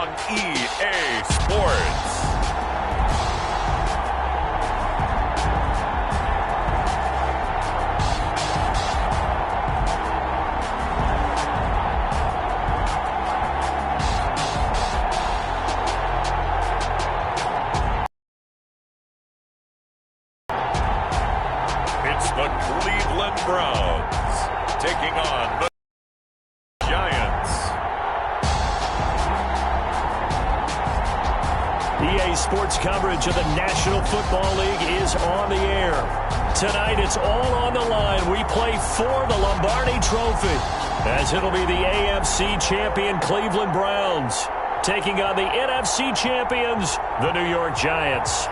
on EA Sports. It's the Cleveland Browns taking on the Giants. EA Sports coverage of the National Football League is on the air. Tonight it's all on the line. We play for the Lombardi Trophy, as it'll be the AFC champion Cleveland Browns taking on the NFC champions, the New York Giants.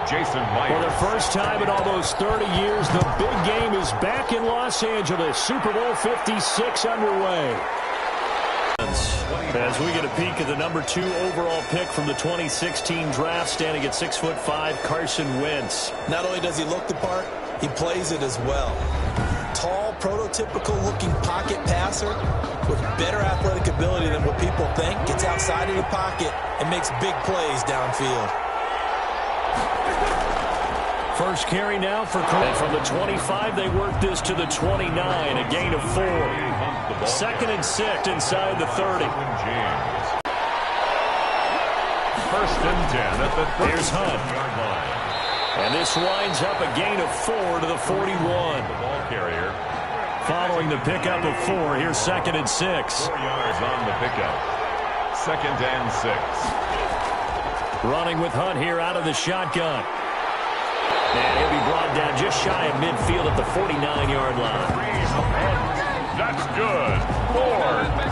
Jason Myers. For the first time in almost 30 years, the big game is back in Los Angeles. Super Bowl 56 underway. As we get a peek at the number 2 overall pick from the 2016 draft, standing at 6'5", Carson Wentz. Not only does he look the part, he plays it as well. Tall, prototypical-looking pocket passer with better athletic ability than what people think. Gets outside of the pocket and makes big plays downfield. First carry now for Cole. And from the 25, they work this to the 29, a gain of 4. 2nd and 6 inside the 30. First and 10 at the 30. Here's Hunt. And this winds up a gain of 4 to the 41. The ball carrier. Following the pickup of 4, here's 2nd and 6. 4 yards on the pickup. 2nd and 6. Running with Hunt here out of the shotgun. And he'll be brought down just shy of midfield at the 49-yard line. That's good. 4.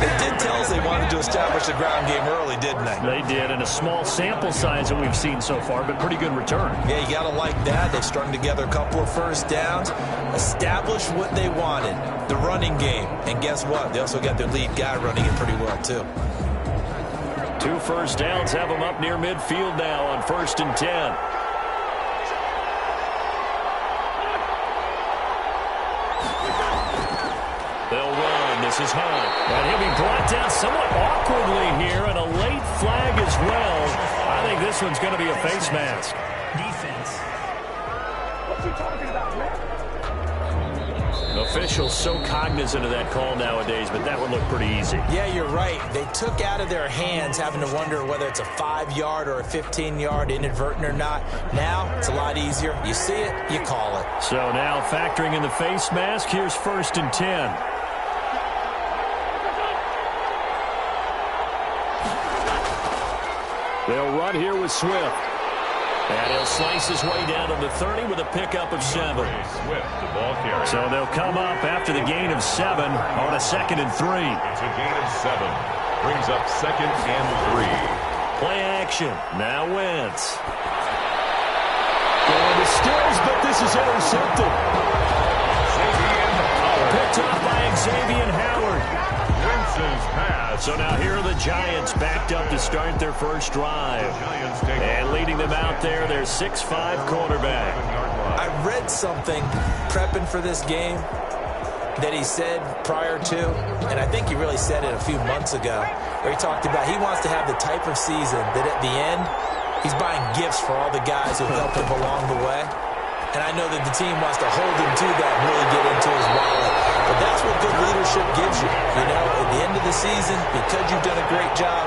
They did tell us they wanted to establish the ground game early, didn't they? They did, and a small sample size that we've seen so far, but pretty good return. Yeah, you got to like that. They strung together a couple of first downs, established what they wanted, the running game. And guess what? They also got their lead guy running it pretty well, too. 2 first downs have them up near midfield now on 1st and 10. They'll run. This is Hunt. And he'll be brought down somewhat awkwardly here, and a late flag as well. I think this one's going to be a face mask. Defense. What you talking about, man? Officials so cognizant of that call nowadays, but that one looked pretty easy. Yeah, you're right. They took out of their hands having to wonder whether it's a 5-yard or a 15-yard inadvertent or not. Now, it's a lot easier. You see it, you call it. So now factoring in the face mask, here's 1st and 10. They'll run here with Swift. And he'll slice his way down to the 30 with a pickup of 7. Swift, the ball carrier. So they'll come up after the gain of 7 on a 2nd and 3. It's a gain of 7. Brings up 2nd and 3. Play action. Now Wentz. Going to Stills, but this is intercepted. Picked off by Xavier Howard. Misses pass. So now here are the Giants backed up to start their first drive. And leading them out there, their 6'5" quarterback. I read something prepping for this game that he said prior to, and I think he really said it a few months ago, where he talked about he wants to have the type of season that at the end, he's buying gifts for all the guys who helped him along the way. And I know that the team wants to hold him to that and really get into his wallet. But that's what good leadership gives you. You know, at the end of the season, because you've done a great job,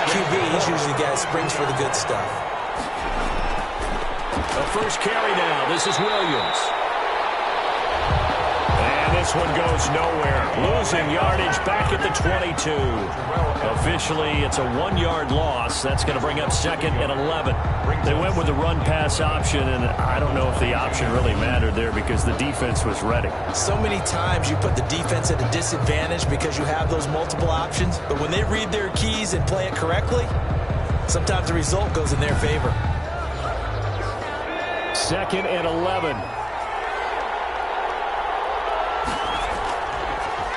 QB, he's usually the guy that springs for the good stuff. The first carry now. This is Williams. And this one goes nowhere. Losing yardage back at the 22. Officially, it's a 1-yard loss. That's going to bring up 2nd and 11. They went with the run-pass option, and I don't know if the option really mattered there because the defense was ready. So many times you put the defense at a disadvantage because you have those multiple options, but when they read their keys and play it correctly, sometimes the result goes in their favor. 2nd and 11.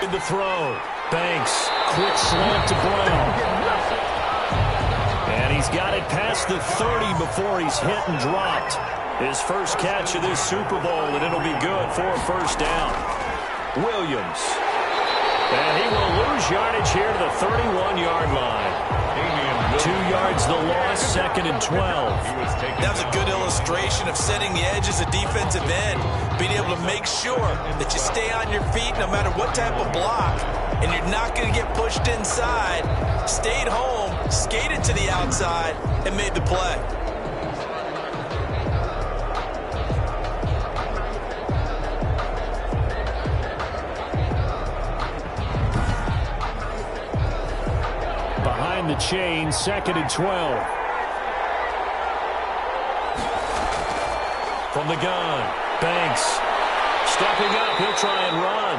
In the throw. Banks. Quick slant to Brown. And he's got it past the 30 before he's hit and dropped. His first catch of this Super Bowl, and it'll be good for a first down. Williams. And he will lose yardage here to the 31-yard line. 2 yards the loss, 2nd and 12. That was a good illustration of setting the edge as a defensive end, being able to make sure that you stay on your feet no matter what type of block, and you're not going to get pushed inside. Stayed home, skated to the outside, and made the play. Behind the chain, 2nd and 12. From the gun, Banks. Stepping up, he'll try and run.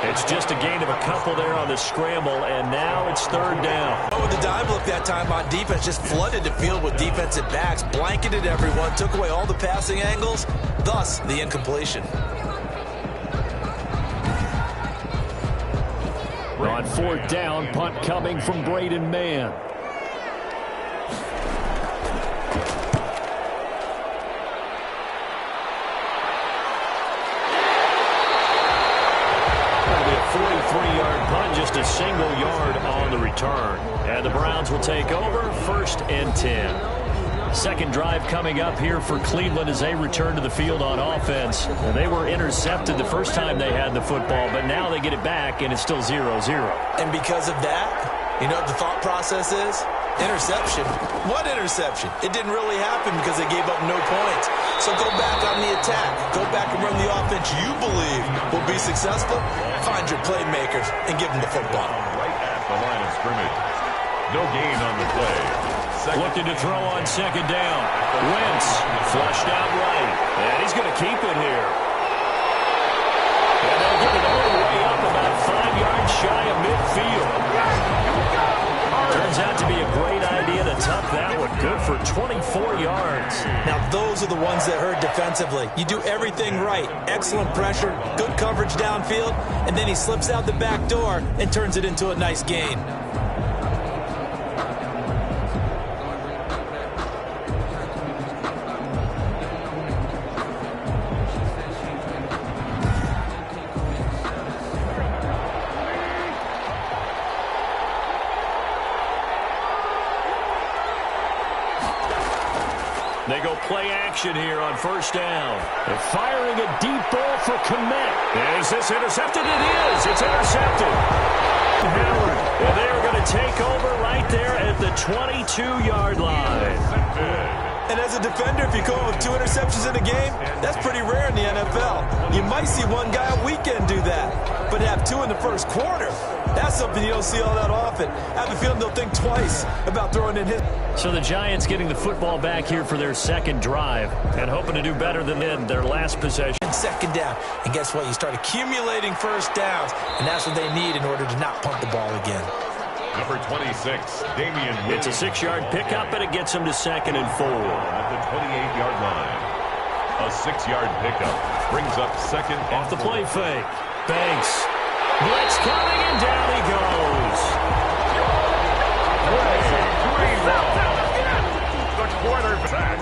It's just a gain of a couple there on the scramble, and now it's 3rd down. Oh, the dive look that time on defense just flooded the field with defensive backs, blanketed everyone, took away all the passing angles, thus the incompletion. On 4th down, punt coming from Braden Mann. That'll be a 43-yard punt, just a single yard on the return. And the Browns will take over, 1st and 10. Second drive coming up here for Cleveland as they return to the field on offense. And they were intercepted the first time they had the football, but now they get it back, and it's still 0-0. And because of that, you know what the thought process is? Interception. What interception? It didn't really happen because they gave up no points. So go back on the attack. Go back and run the offense you believe will be successful. Find your playmakers and give them the football. Right at the line of scrimmage. No gain on the play. Looking to throw on 2nd down. Wentz flushed out right. And he's going to keep it here. And they'll get it all the way up about 5 yards shy of midfield. Turns out to be a great idea to tuck that one. Good for 24 yards. Now, those are the ones that hurt defensively. You do everything right. Excellent pressure, good coverage downfield, and then he slips out the back door and turns it into a nice gain. They go play action here on 1st down. They're firing a deep ball for Kmet. Is this intercepted? It is. It's intercepted. Howard. And they are going to take over right there at the 22-yard line. And as a defender, if you come up with 2 interceptions in a game, that's pretty rare in the NFL. You might see one guy a weekend do that, but have 2 in the first quarter. That's something you don't see all that often. I have a feeling they'll think twice about throwing in his. So the Giants getting the football back here for their 2nd drive and hoping to do better than in their last possession. 2nd down. And guess what? You start accumulating first downs, and that's what they need in order to not punt the ball again. Number 26, Damian Williams. It's a 6-yard pickup, and it gets him to 2nd and 4. At the 28-yard line. A 6-yard pickup brings up 2nd off the play fake. Banks. Blitz coming, and down he goes. The quarterback.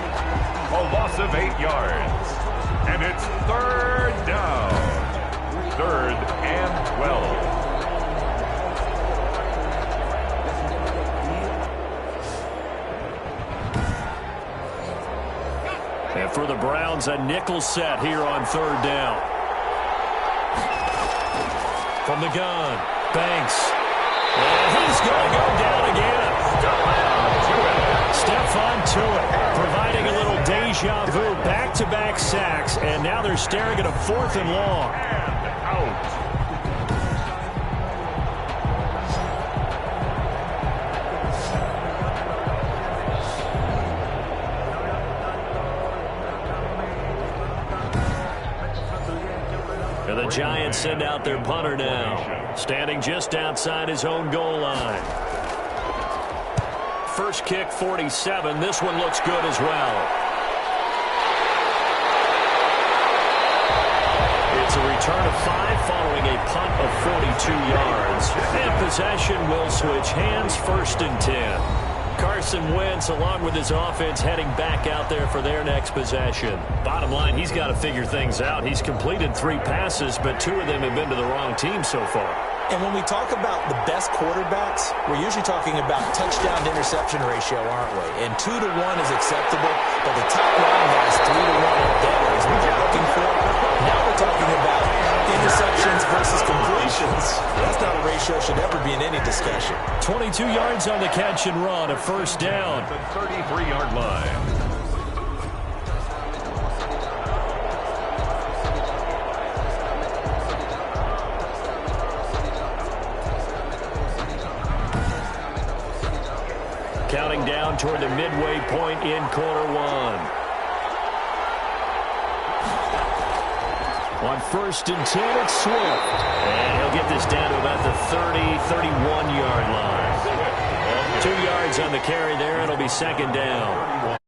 A loss of 8 yards. And it's third down. 3rd and 12. And for the Browns, a nickel set here on 3rd down. From the gun, Banks. And he's going to go down again. Stephon Tuitt providing a little deja vu. Back-to-back sacks, and now they're staring at a 4th and long. And the Giants send out their punter now, standing just outside his own goal line. First kick, 47. This one looks good as well. It's a return of 5 following a punt of 42 yards. And possession will switch hands, 1st and 10. Carson Wentz, along with his offense, heading back out there for their next possession. Bottom line, he's got to figure things out. He's completed 3 passes, but 2 of them have been to the wrong team so far. And when we talk about the best quarterbacks, we're usually talking about touchdown-to-interception ratio, aren't we? And 2 to 1 is acceptable, but the top line has 3 to 1 or better is what you're looking for. Now we're talking about interceptions versus completions. That's not a ratio that should ever be in any discussion. 22 yards on the catch and run, a 1st down. The 33-yard line. Counting down toward the midway point in quarter 1. On 1st and 10, it's Swift. And he'll get this down to about the 31-yard line. 2 yards on the carry there. It'll be 2nd down.